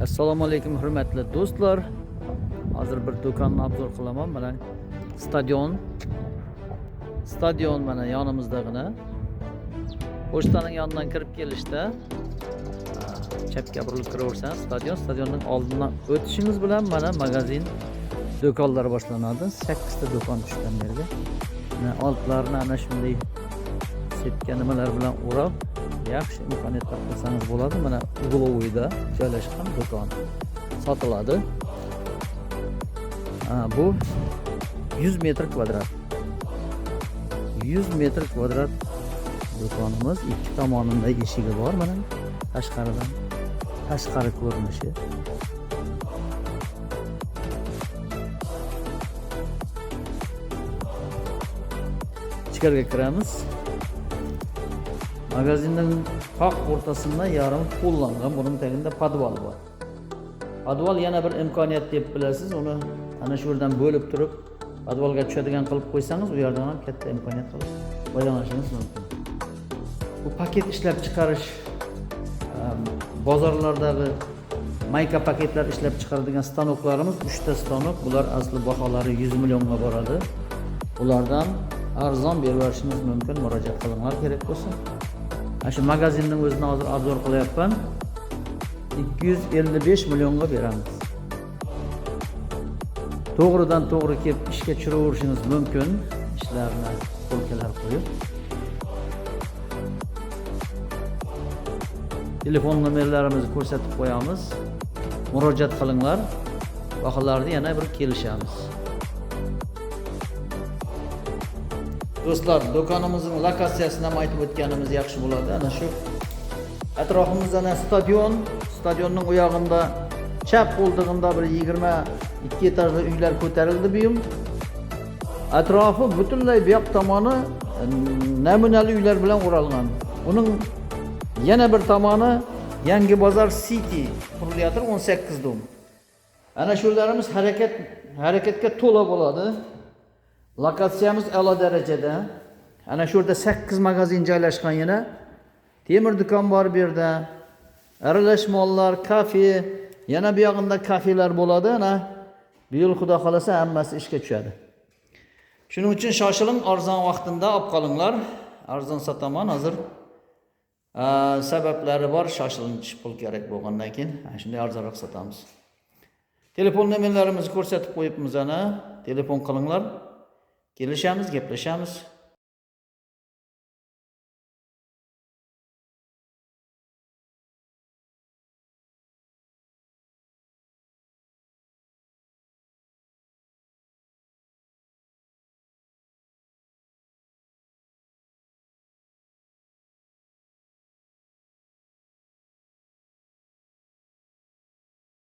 Assalomu alaykum hurmatli do'stlar. Hozir bir do'konni obzor qilaman. Mana stadion mana yonimizdagina. Pochtaning yonidan kirib kelishda chapga burilib kiraversangiz stadionning oldidan o'tishingiz bilan mana magazin do'konlar boshlanadi. 8 ta do'kon tushgan yerga. Mana altlarini ana shunday setka nimalar bilan o'rab yaxshi imkoniyat topsangiz bo'ladi. Mana uglovoyda joylashgan do'kon sotiladi. Bu 100 metr kvadrat. 100 metr kvadrat do'konimiz, ikki tomonida eshigi bor. Mana tashqari ko'rinishi. Ichkariga kiramiz. Magazinning qoq o'rtasida yarim qo'llangan, buning tagida podval bor. Podval yana bir imkoniyat deb bilasiz, uni ana shu yerdan bo'lib turib podvalga tushadigan qilib qo'ysangiz, u yerdan ham katta imkoniyat qilib foydalanishingiz mumkin. Bu paket ishlab chiqarish, bozorlardagi mayka paketlar ishlab chiqaradigan stanoklarimiz 3 ta stanok. Bular asli baholari 100 millionga boradi. Ulardan arzon berib berishingiz mumkin, murojaat qilinglar kerak bo'lsa. Shu magazinning o'zini hozir obzor qilyapman. 255 millionga beramiz. To'g'ridan to'g'ri kelib ishga tushiraverishingiz mumkin, ishlarni qo'lkalar qo'yib. Telefon nomerlarimizni ko'rsatib qo'yamiz. Murojaat qilinglar. Baholarni yana bir kelishamiz. Do'stlar, do'konimizning lokatsiyasini ham aytib o'tganimiz yaxshi bo'ladi. Ana shu atrofimizda stadionning u yog'ida chap qo'ltig'imda bir 22 etajli uylar ko'tarildi buyum. Atrofi butunlay bu yoq tomoni namunali uylar bilan o'ralgan. Uning yana bir tomoni Yangi bozor City qurilyapti, 18 dom. Ana shularimiz harakatga to'la bo'ladi. Lokatsiyamiz a'lo darajada. Ana shu yerda 8 magazin joylashgan, yana temir do'kon bor bu yerda. Aralash mollar, kafe, yana bu yoqda kafelar bo'ladi. Ana bu yil xudo xolasa hammasi ishga tushadi. Shuning uchun shoshiling, arzon vaqtida olib qolinglar. Arzon sotaman hozir. Sabablari bor, shoshilinch pul kerak bo'lgandan keyin shunday arzonroq sotamiz. Telefon nomerlarimizni ko'rsatib qo'yibmiz ana. Telefon qilinglar. Kelishamiz, gaplashamiz.